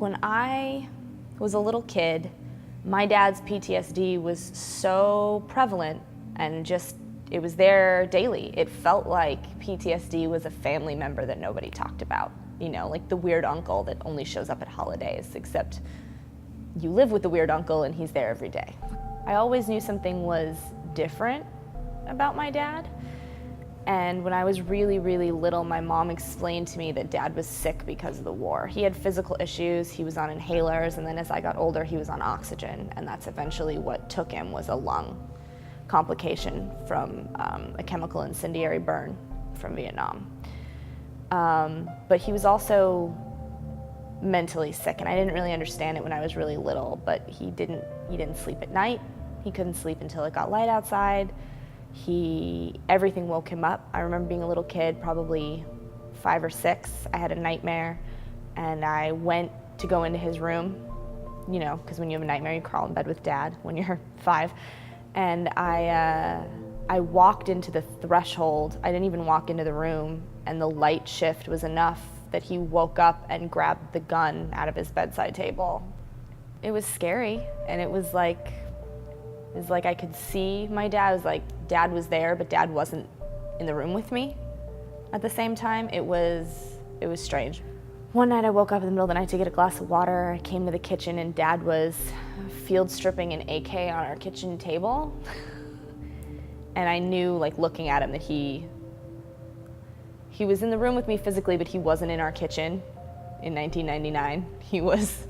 When I was a little kid, my dad's PTSD was so prevalent and just, it was there daily. It felt like PTSD was a family member that nobody talked about, you know, like the weird uncle that only shows up at holidays, except you live with the weird uncle and he's there every day. I always knew something was different about my dad. And when I was really, really little, my mom explained to me that Dad was sick because of the war. He had physical issues, he was on inhalers, and then as I got older, he was on oxygen, and that's eventually what took him, was a lung complication from a chemical incendiary burn from Vietnam. But he was also mentally sick, and I didn't really understand it when I was really little, but he didn't sleep at night. He couldn't sleep until it got light outside. Everything woke him up. I remember being a little kid, probably 5 or 6. I had a nightmare, and I went to go into his room, you know, because when you have a nightmare, you crawl in bed with Dad when you're 5. And I walked into the threshold. I didn't even walk into the room, and the light shift was enough that he woke up and grabbed the gun out of his bedside table. It was scary, and it was like I could see my dad. It was like Dad was there, but Dad wasn't in the room with me at the same time. It was strange. One night I woke up in the middle of the night to get a glass of water. I came to the kitchen and Dad was field stripping an AK on our kitchen table. And I knew, like, looking at him, that he was in the room with me physically, but he wasn't in our kitchen in 1999. He was,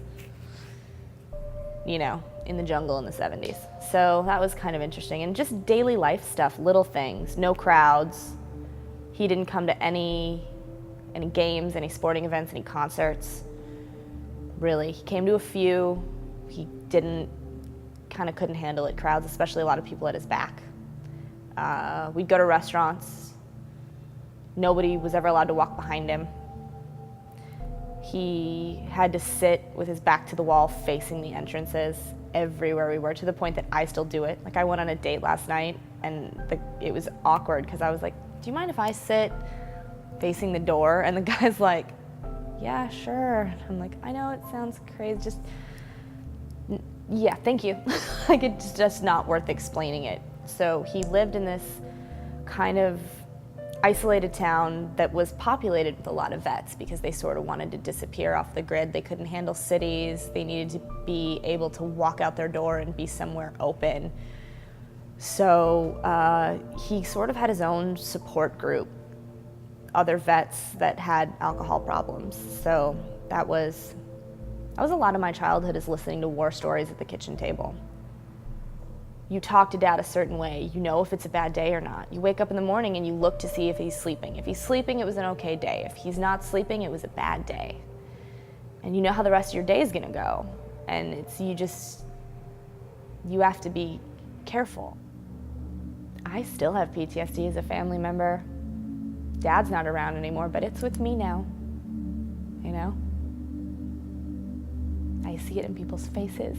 you know, in the jungle in the 70s. So that was kind of interesting. And just daily life stuff, little things, no crowds. He didn't come to any games, any sporting events, any concerts, really. He came to a few. He couldn't handle it, crowds, especially a lot of people at his back. We'd go to restaurants. Nobody was ever allowed to walk behind him. He had to sit with his back to the wall facing the entrances everywhere we were, to the point that I still do it. Like, I went on a date last night and it was awkward because I was like, do you mind if I sit facing the door? And the guy's like, yeah, sure. I'm like, I know it sounds crazy, just, yeah, thank you. Like, it's just not worth explaining it. So he lived in this kind of isolated town that was populated with a lot of vets because they sort of wanted to disappear off the grid. They couldn't handle cities. They needed to be able to walk out their door and be somewhere open. So he sort of had his own support group, other vets that had alcohol problems. So that was a lot of my childhood, is listening to war stories at the kitchen table. You talk to Dad a certain way. You know if it's a bad day or not. You wake up in the morning and you look to see if he's sleeping. If he's sleeping, it was an okay day. If he's not sleeping, it was a bad day. And you know how the rest of your day is gonna go. And you have to be careful. I still have PTSD as a family member. Dad's not around anymore, but it's with me now, you know? I see it in people's faces.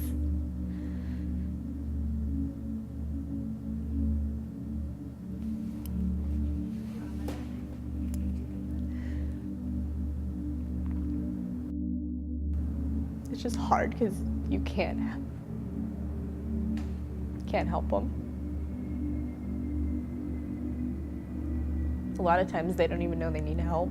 It's just hard because you can't help them. A lot of times they don't even know they need help.